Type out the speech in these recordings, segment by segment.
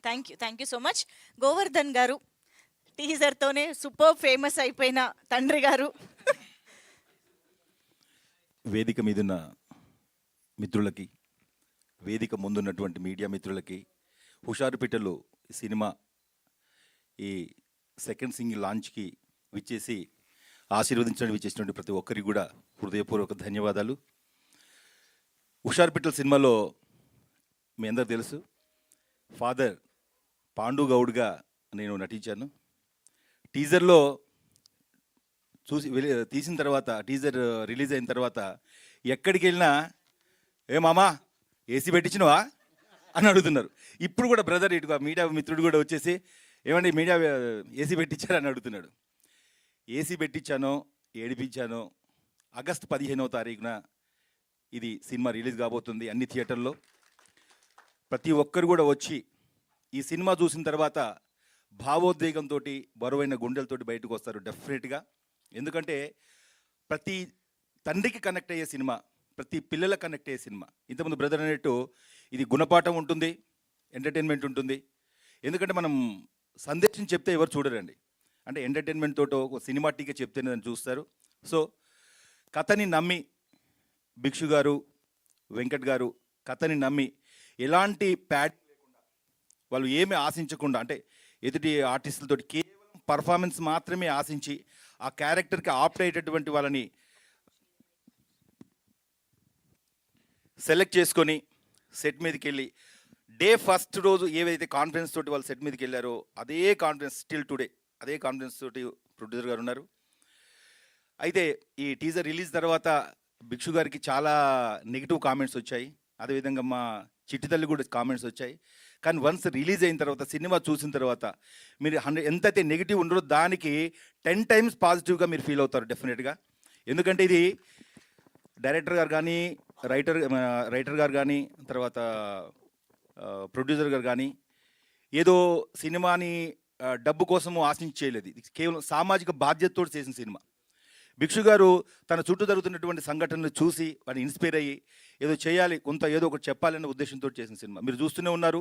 Thank you so much. Govardhan గారు టీజర్తోనే super famous అయిపోయిన తండ్రి గారు. వేదిక మీదున్న మిత్రులకి, వేదిక ముందున్నటువంటి మీడియా మిత్రులకి, హుషారుపేటలో సినిమా ఈ సెకండ్ సింగిల్ లాంచ్కి విచ్చేసి ఆశీర్వదించడానికి విచ్చేసినటువంటి ప్రతి ఒక్కరికి కూడా హృదయపూర్వక ధన్యవాదాలు. హుషారుపేటల సినిమాలో మీ అందరు తెలుసు, ఫాదర్ పాండు గౌడ్గా నేను నటించాను. టీజర్లో తీసిన తర్వాత, టీజర్ రిలీజ్ అయిన తర్వాత ఎక్కడికి వెళ్ళినా ఏ మామా ఏసీ పెట్టించినవా అని అడుగుతున్నారు. ఇప్పుడు కూడా బ్రదర్ ఇటుగా మీడియా మిత్రుడు కూడా వచ్చేసి ఏమండి మీడియా ఏసీ పెట్టించారని అడుగుతున్నాడు. ఏసీ పెట్టించానో ఏడిపించానో ఆగస్టు 15వ తారీఖున ఇది సినిమా రిలీజ్ కాబోతుంది అన్ని థియేటర్లో. ప్రతి ఒక్కరు కూడా వచ్చి ఈ సినిమా చూసిన తర్వాత భావోద్వేగంతో, బరువైన గుండెలతోటి బయటకు వస్తారు డెఫినెట్గా. ఎందుకంటే ప్రతి తండ్రికి కనెక్ట్ అయ్యే సినిమా, ప్రతి పిల్లలకు కనెక్ట్ అయ్యే సినిమా. ఇంతకుముందు బ్రదర్ అన్నట్టు ఇది గుణపాఠం ఉంటుంది, ఎంటర్టైన్మెంట్ ఉంటుంది. ఎందుకంటే మనం సందేశం చెప్తే ఎవరు చూడరండి, అంటే ఎంటర్టైన్మెంట్ తోటో ఒక సినిమాటిక్గా చెప్తేనే దాన్ని చూస్తారు. సో కథని నమ్మి భిక్షు గారు, వెంకట్ గారు కథని నమ్మి ఎలాంటి ప్యాడ్ లేకుండా, వాళ్ళు ఏమీ ఆశించకుండా, అంటే ఎదుటి ఆర్టిస్టులతో కేవలం పర్ఫార్మెన్స్ మాత్రమే ఆశించి ఆ క్యారెక్టర్కి ఆప్ట్ అయ్యేటటువంటి వాళ్ళని సెలెక్ట్ చేసుకొని సెట్ మీదకి వెళ్ళి డే ఫస్ట్ రోజు ఏవైతే కాన్ఫిడెన్స్ తోటి వాళ్ళు సెట్ మీదకి వెళ్ళారో అదే కాన్ఫిడెన్స్ స్టిల్ టుడే, అదే కాన్ఫిడెన్స్ తోటి ప్రొడ్యూసర్ గారు ఉన్నారు. అయితే ఈ టీజర్ రిలీజ్ తర్వాత భిక్షు గారికి చాలా నెగిటివ్ కామెంట్స్ వచ్చాయి, అదేవిధంగా మా చిట్టి తల్లి కూడా కామెంట్స్ వచ్చాయి. కానీ వన్స్ రిలీజ్ అయిన తర్వాత, సినిమా చూసిన తర్వాత మీరు ఎంతైతే నెగిటివ్ ఉండరో దానికి 10 times పాజిటివ్గా మీరు ఫీల్ అవుతారు డెఫినెట్గా. ఎందుకంటే ఇది డైరెక్టర్ గారు కానీ, రైటర్ గారు కానీ, తర్వాత ప్రొడ్యూసర్ గారు కానీ ఏదో సినిమాని డబ్బు కోసము ఆశించి చేయలేదు. ఇది కేవలం సామాజిక బాధ్యతతో చేసిన సినిమా. భిక్షు గారు తన చుట్టూ జరుగుతున్నటువంటి సంఘటనలు చూసి వాడిని ఇన్స్పైర్ అయ్యి ఏదో చేయాలి, కొంత ఏదో ఒకటి చెప్పాలనే ఉద్దేశంతో చేసిన సినిమా. మీరు చూస్తూనే ఉన్నారు,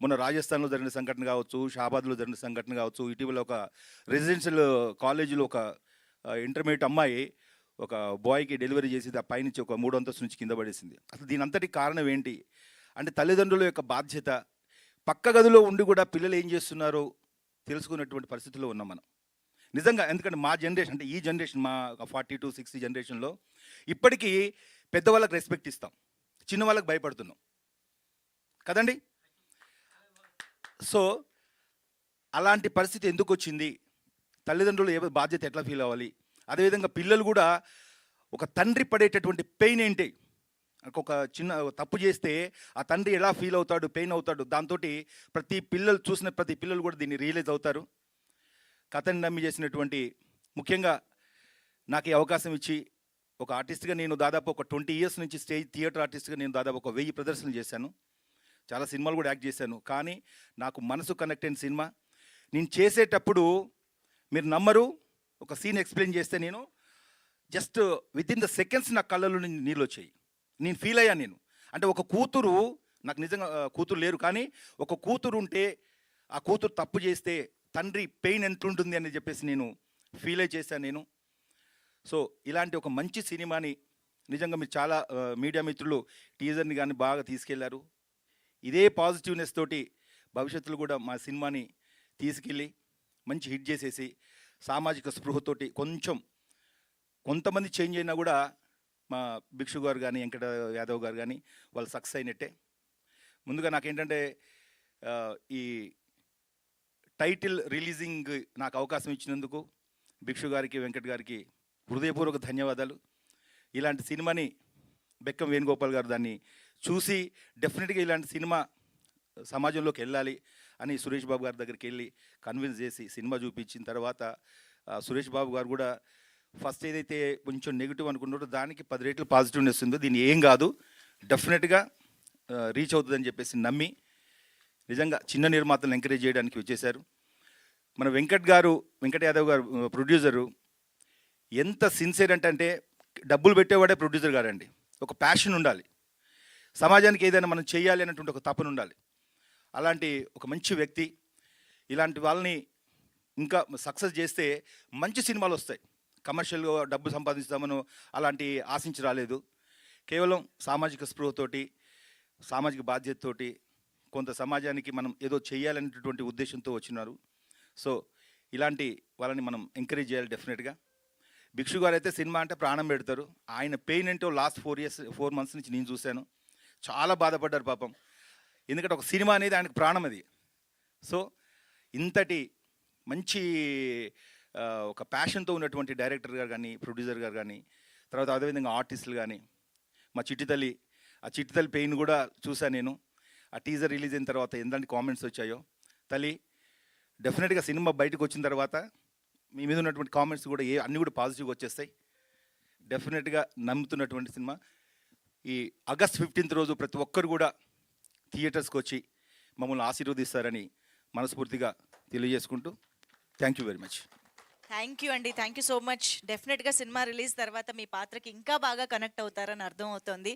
మొన్న రాజస్థాన్లో జరిగిన సంఘటన కావచ్చు, షాబాద్లో జరిగిన సంఘటన కావచ్చు, ఇటీవల ఒక రెసిడెన్షియల్ కాలేజీలో ఒక ఇంటర్మీడియట్ అమ్మాయి ఒక బాయ్కి డెలివరీ చేసి ఆ పైనుంచి ఒక 3వ అంతస్తు నుంచి కింద పడేసింది. అసలు దీని అంతటి కారణం ఏంటి అంటే తల్లిదండ్రుల యొక్క బాధ్యత. పక్క గదిలో ఉండి కూడా పిల్లలు ఏం చేస్తున్నారో తెలుసుకున్నటువంటి పరిస్థితుల్లో ఉన్నాం మనం నిజంగా. ఎందుకంటే మా జనరేషన్, అంటే ఈ జనరేషన్, మా 40 to 60 జనరేషన్లో ఇప్పటికీ పెద్దవాళ్ళకి రెస్పెక్ట్ ఇస్తాం, చిన్న వాళ్ళకి భయపడుతున్నాం కదండి. సో అలాంటి పరిస్థితి ఎందుకు వచ్చింది, తల్లిదండ్రులు ఏ బాధ్యత ఎట్లా ఫీల్ అవ్వాలి, అదేవిధంగా పిల్లలు కూడా ఒక తండ్రి పడేటటువంటి పెయిన్ ఏంటి, ఒక చిన్న తప్పు చేస్తే ఆ తండ్రి ఎలా ఫీల్ అవుతాడు, పెయిన్ అవుతాడు, దాంతో ప్రతి పిల్లలు చూసిన ప్రతి పిల్లలు కూడా దీన్ని రియలైజ్ అవుతారు. కథని నమ్మి చేసినటువంటి, ముఖ్యంగా నాకు ఈ అవకాశం ఇచ్చి ఒక ఆర్టిస్ట్గా నేను దాదాపు ఒక 20 years నుంచి స్టేజ్ థియేటర్ ఆర్టిస్ట్గా నేను దాదాపు ఒక 1000 ప్రదర్శనలు చేశాను, చాలా సినిమాలు కూడా యాక్ట్ చేశాను. కానీ నాకు మనసు కనెక్ట్ అయిన సినిమా నేను చేసేటప్పుడు మీరు నమ్మరు, ఒక సీన్ ఎక్స్ప్లెయిన్ చేస్తే నేను జస్ట్ వితిన్ ద సెకండ్స్ నా కళ్ళలో నీళ్ళు వచ్చాయి. నేను ఫీల్ అయ్యాను. నేను అంటే ఒక కూతురు, నాకు నిజంగా కూతురు లేరు, కానీ ఒక కూతురు ఉంటే ఆ కూతురు తప్పు చేస్తే తండ్రి పెయిన్ ఎంత ఉంటుంది అని చెప్పేసి నేను ఫీల్ అయి చేశాను నేను. సో ఇలాంటి ఒక మంచి సినిమాని నిజంగా మీరు చాలా మీడియా మిత్రులు టీజర్ని కానీ బాగా తీసుకెళ్లారు. ఇదే పాజిటివ్నెస్ తోటి భవిష్యత్తులో కూడా మా సినిమాని తీసుకెళ్ళి మంచి హిట్ చేసేసి సామాజిక స్పృహతోటి కొంతమంది చేంజ్ అయినా కూడా మా భిక్షు గారు కానీ, వెంకట యాదవ్ గారు కానీ వాళ్ళు సక్సెస్ అయినట్టే. ముందుగా నాకేంటంటే ఈ టైటిల్ రిలీజింగ్ నాకు అవకాశం ఇచ్చినందుకు భిక్షు గారికి, వెంకట్ గారికి హృదయపూర్వక ధన్యవాదాలు. ఇలాంటి సినిమాని బెక్కం వేణుగోపాల్ గారు దాన్ని చూసి డెఫినెట్గా ఇలాంటి సినిమా సమాజంలోకి వెళ్ళాలి అని సురేష్ బాబు గారి దగ్గరికి వెళ్ళి కన్విన్స్ చేసి సినిమా చూపించిన తర్వాత సురేష్ బాబు గారు కూడా ఫస్ట్ ఏదైతే కొంచెం నెగిటివ్ అనుకున్నారో దానికి 10 రెట్లు పాజిటివ్నెస్ ఉందో, దీన్ని ఏం కాదు డెఫినెట్గా రీచ్ అవుతుందని చెప్పేసి నమ్మి నిజంగా చిన్న నిర్మాతలను ఎంకరేజ్ చేయడానికి వచ్చేశారు. మన వెంకట్ యాదవ్ గారు ప్రొడ్యూసరు ఎంత సిన్సియర్ అంటే డబ్బులు పెట్టేవాడే ప్రొడ్యూసర్ గారండి. ఒక ప్యాషన్ ఉండాలి, సమాజానికి ఏదైనా మనం చేయాలి అన్నటువంటి ఒక తపన ఉండాలి. అలాంటి ఒక మంచి వ్యక్తి. ఇలాంటి వాళ్ళని ఇంకా సక్సెస్ చేస్తే మంచి సినిమాలు వస్తాయి. కమర్షియల్గా డబ్బు సంపాదిస్తామను అలాంటి ఆశించి రాలేదు. కేవలం సామాజిక స్పృహతోటి, సామాజిక బాధ్యతతోటి, కొంత సమాజానికి మనం ఏదో చేయాలనేటటువంటి ఉద్దేశంతో వచ్చినారు. సో ఇలాంటి వాళ్ళని మనం ఎంకరేజ్ చేయాలి డెఫినెట్గా. భిక్షు గారు అయితే సినిమా అంటే ప్రాణం పెడతారు. ఆయన పెయిన్ ఏంటో లాస్ట్ 4 months నుంచి నేను చూశాను. చాలా బాధపడ్డారు పాపం. ఎందుకంటే ఒక సినిమా అనేది ఆయనకు ప్రాణం అది. సో ఇంతటి మంచి ఒక ప్యాషన్తో ఉన్నటువంటి డైరెక్టర్ గారు కానీ, ప్రొడ్యూసర్ గారు కానీ, తర్వాత అదేవిధంగా ఆర్టిస్టులు కానీ, మా చిట్టి తల్లి, ఆ చిట్టి తల్లి పెయిన్ కూడా చూశాను నేను. ఆ టీజర్ రిలీజ్ అయిన తర్వాత ఎంతటి కామెంట్స్ వచ్చాయో. తల్లి, డెఫినెట్గా సినిమా బయటకు వచ్చిన తర్వాత మీ మీద ఉన్నటువంటి కామెంట్స్ కూడా అన్నీ కూడా పాజిటివ్గా వచ్చేస్తాయి. డెఫినెట్గా నమ్ముతున్నటువంటి సినిమా. ఈ ఆగస్ట్ 15th రోజు ప్రతి ఒక్కరు కూడా థియేటర్స్కి వచ్చి మమ్మల్ని ఆశీర్వదిస్తారని మనస్ఫూర్తిగా తెలియజేసుకుంటూ thank you very much. Thank you అండి, థ్యాంక్ యూ సో మచ్. డెఫినెట్గా సినిమా రిలీజ్ తర్వాత మీ పాత్రకి ఇంకా బాగా కనెక్ట్ అవుతారని అర్థం అవుతోంది.